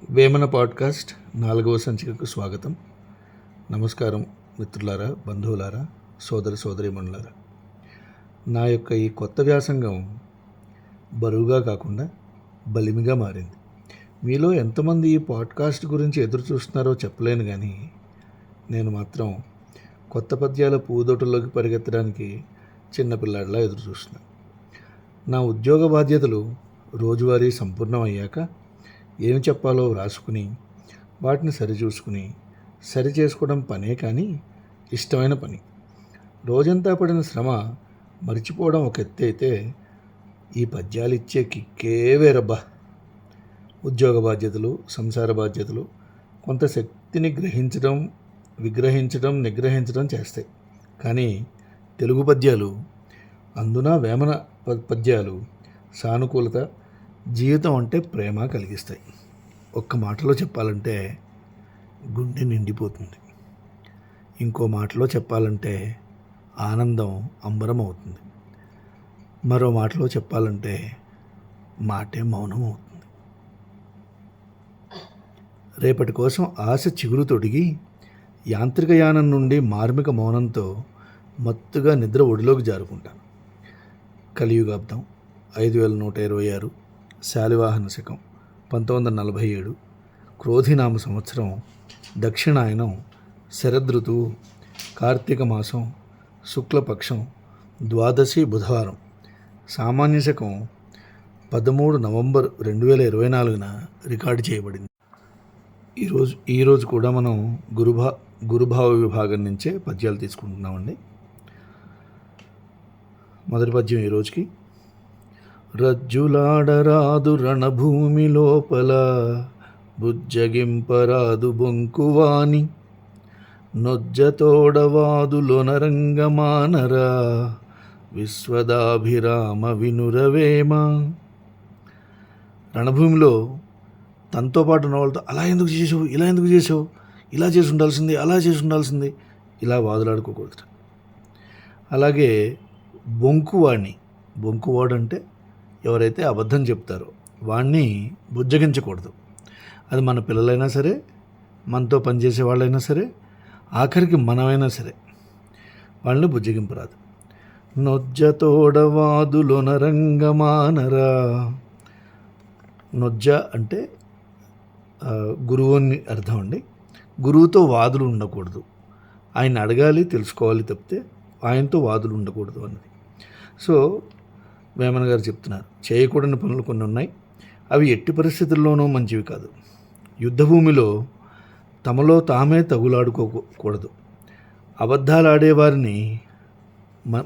Vemana podcast 4వ సంచికకు స్వాగతం. నమస్కారం మిత్రులారా, బంధువులారా, సోదరీమణులారా. నా యొక్క ఈ కొత్త వ్యాసంగం బరువుగా కాకుండా బలిమిగా మారింది. మీలో ఎంతమంది ఈ పాడ్కాస్ట్ గురించి ఎదురు చూస్తున్నారో చెప్పలేను, కానీ నేను మాత్రం కొత్త పద్యాల పూదోటల్లోకి పరిగెత్తడానికి చిన్నపిల్లాడిలా ఎదురు చూస్తున్నాను. నా ఉద్యోగ బాధ్యతలు రోజువారీ సంపూర్ణం అయ్యాక ఏమి చెప్పాలో వ్రాసుకుని వాటిని సరి చేసుకోవడం పనే, కానీ ఇష్టమైన పని. రోజంతా పడిన శ్రమ మర్చిపోవడం ఒక ఎత్తి అయితే, ఈ పద్యాలు ఇచ్చే కిక్కే వేరబ్బా. ఉద్యోగ బాధ్యతలు, సంసార బాధ్యతలు కొంత శక్తిని నిగ్రహించడం చేస్తాయి. కానీ తెలుగు పద్యాలు, అందున వేమన పద్యాలు సానుకూలత, జీవితం అంటే ప్రేమ కలిగిస్తాయి. ఒక్క మాటలో చెప్పాలంటే గుండె నిండిపోతుంది. ఇంకో మాటలో చెప్పాలంటే ఆనందం అంబరం అవుతుంది. మరో మాటలో చెప్పాలంటే మాటే మౌనం అవుతుంది. రేపటి కోసం ఆశ చిగురు తొడిగి యాంత్రిక యానం నుండి మార్మిక మౌనంతో మత్తుగా నిద్ర ఒడిలోకి జారుకుంటాను. కలియుగాబ్దం 5126 శాలివాహన శకం 1947 క్రోధినామ సంవత్సరం, దక్షిణాయనం, శరదృతువు, కార్తీక మాసం, శుక్లపక్షం, ద్వాదశి బుధవారం, సామాన్య శకం 13 నవంబర్ 2024 రికార్డు చేయబడింది. ఈరోజు కూడా మనం గురుభావ విభాగం నుంచే పద్యాలు తీసుకుంటున్నామండి. మొదటి పద్యం ఈరోజుకి: రజ్జులాడరాదు రణభూమి లోపల, బుజ్జగింపరాదు బొంకువాని, నొజ్జతోడవాదులొనరంగమానరా, విశ్వదాభిరామ వినురవేమ. రణభూమిలో తనతో పాటు ఉన్న వాళ్ళతో అలా ఎందుకు చేసావు, ఇలా ఎందుకు చేసావు, ఇలా చేసి ఉండాల్సింది, అలా చేసి ఉండాల్సింది, ఇలా వాదులాడుకోకూడదు. అలాగే బొంకువాడు అంటే ఎవరైతే అబద్ధం చెప్తారో వాణ్ణి బుజ్జగించకూడదు. అది మన పిల్లలైనా సరే, మనతో పనిచేసే వాళ్ళైనా సరే, ఆఖరికి మనమైనా సరే వాళ్ళని బుజ్జగింపరాదు. నొజ్జతోడవాదులొనరంగమానరా. నొజ్జ అంటే గురువు అని అర్థం అండి. గురువుతో వాదులు ఉండకూడదు. ఆయన అడగాలి, తెలుసుకోవాలి తప్పితే ఆయనతో వాదులు ఉండకూడదు అన్నది. సో వేమన గారు చెప్తున్నారు, చేయకూడని పనులు కొన్ని ఉన్నాయి, అవి ఎట్టి పరిస్థితుల్లోనూ మంచివి కాదు. యుద్ధభూమిలో తమలో తామే తగులాడుకోకూడదు. అబద్ధాలు ఆడేవారిని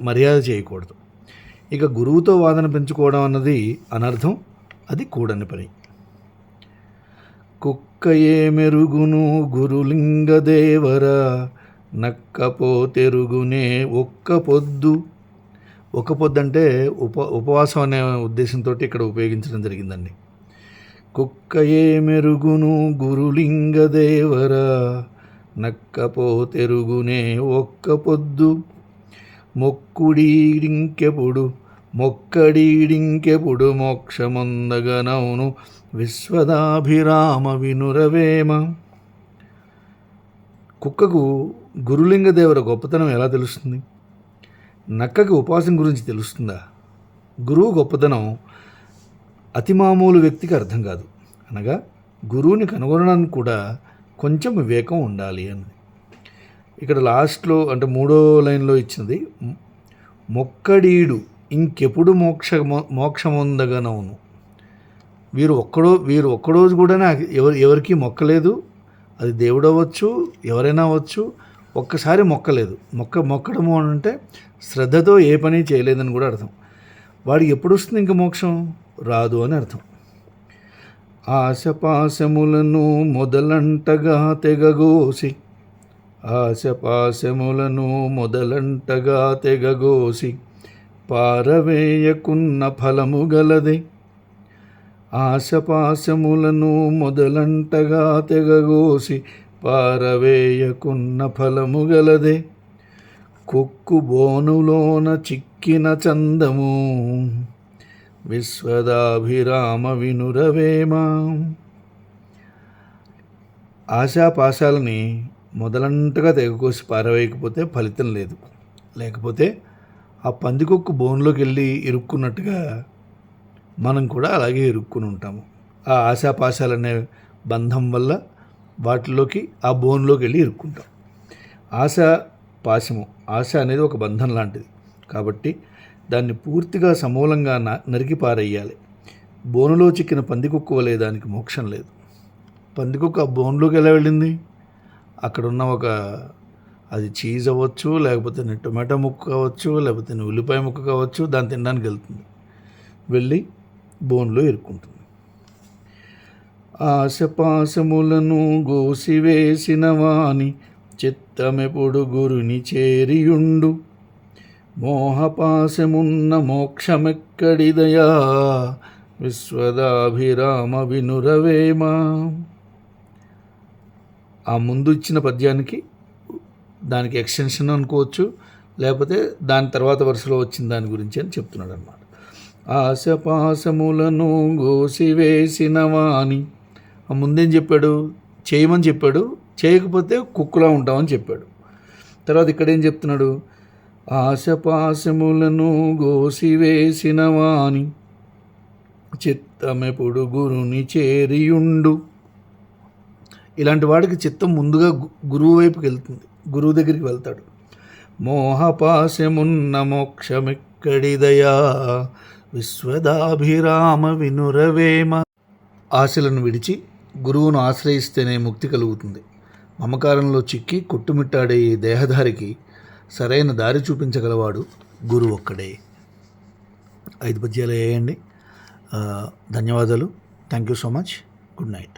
మర్యాద చేయకూడదు. ఇక గురువుతో వాదన పెంచుకోవడం అన్నది అనర్థం, అది కూడని పని. కుక్కయే మెరుగును గురులింగదేవరా, నక్కపోతెరుగునే ఒక్క పొద్దు. ఒక పొద్దు అంటే ఉపవాసం అనే ఉద్దేశంతో ఇక్కడ ఉపయోగించడం జరిగిందండి. కుక్కయే మెరుగును గురులింగదేవరా, నక్కపోతెరుగునే ఒక్క పొద్దు, మొక్కడీడింకెప్పుడు మోక్షమొందగనవును, విశ్వదాభిరామ వినురవేమ. కుక్కకు గురులింగదేవర గొప్పతనం ఎలా తెలుస్తుంది? నక్కకి ఉపవాసం గురించి తెలుస్తుందా? గురువు గొప్పతనం అతి మామూలు వ్యక్తికి అర్థం కాదు. అనగా గురువుని కనుగొనడానికి కూడా కొంచెం వివేకం ఉండాలి అన్నది. ఇక్కడ లాస్ట్లో అంటే 3వ లైన్లో ఇచ్చినది, మొక్కడీడు ఇంకెప్పుడు మోక్షమొందగనవును. వీరు ఒక్కరోజు కూడా ఎవరికి మొక్కలేదు. అది దేవుడు అవ్వచ్చు, ఎవరైనా అవ్వచ్చు. ఒక్కసారి మొక్కడము అని అంటే శ్రద్ధతో ఏ పని చేయలేదని కూడా అర్థం. వాడికి ఎప్పుడు వస్తుంది ఇంక మోక్షం? రాదు అని అర్థం. ఆశపాశములను మొదలంటగా తెగగోసి పారవేయకున్న ఫలము గలదే. ఆశపాశములను మొదలంటగా తెగగోసి పారవేయకున్న ఫలము గలదే. కొక్కు బోనులోన చిక్కిన చందము, విశ్వదాభిరామ వినురవేమ. ఆశాపాశాలని మొదలంటగా తెగకోసి పారవేయకపోతే ఫలితం లేదు. లేకపోతే ఆ పందికొక్కు బోన్లోకి వెళ్ళి ఇరుక్కున్నట్టుగా మనం కూడా అలాగే ఇరుక్కుని ఉంటాము. ఆ ఆశాపాశాలనే బంధం వల్ల వాటిలోకి ఆ బోన్లోకి వెళ్ళి ఇరుక్కుంటాం. ఆశ అనేది ఒక బంధం లాంటిది. కాబట్టి దాన్ని పూర్తిగా సమూలంగా నరికి పారేయాలి. బోనులో చిక్కిన పందికొక్కు వలె దానికి మోక్షం లేదు. పందికొక్కు ఆ బోన్లోకి ఎలా వెళ్ళింది? అక్కడున్న అది చీజ్ అవ్వచ్చు, లేకపోతే టొమాటో ముక్క కావచ్చు, లేకపోతే ఉల్లిపాయ ముక్క కావచ్చు, దాన్ని తినడానికి వెళ్తుంది. వెళ్ళి బోన్లో ఇరుక్కుంటుంది. ఆశపాశములను గోసివేసిన వాని చిత్తమెప్పుడు గురుని చేరియుండు. మోహపాశమున్న మోక్షమెక్కడిదయా విశ్వదాభిరామ వినురవేమ. ఆ ముందు ఇచ్చిన పద్యానికి దానికి ఎక్స్టెన్షన్ అనుకోవచ్చు, లేకపోతే దాని తర్వాత వరుసలో వచ్చిన దాని గురించి అని చెప్తున్నాడు అన్నమాట. ఆశపాశములను గోసివేసిన వాని, ఆ ముందేం చెప్పాడు? చేయమని చెప్పాడు, చేయకపోతే కుక్కులా ఉంటామని చెప్పాడు. తర్వాత ఇక్కడ ఏం చెప్తున్నాడు? ఆశపాశములను గోసివేసిన వాని చిత్తమెప్పుడు గురుని చేరియుండు. ఇలాంటి వాడికి చిత్తం ముందుగా గురువు వైపుకి వెళ్తుంది, గురువు దగ్గరికి వెళ్తాడు. మోహపాశమున్న మోక్షమెక్కడిదయా విశ్వదాభిరామ వినురవేమ. ఆశలను విడిచి గురువును ఆశ్రయిస్తేనే ముక్తి కలుగుతుంది. మమకారంలో చిక్కి కొట్టుమిట్టాడే ఈ దేహధారికి సరైన దారి చూపించగలవాడు గురువు ఒక్కడే. 5 పద్యాలు వేయండి. ధన్యవాదాలు. Thank you so much. Good night.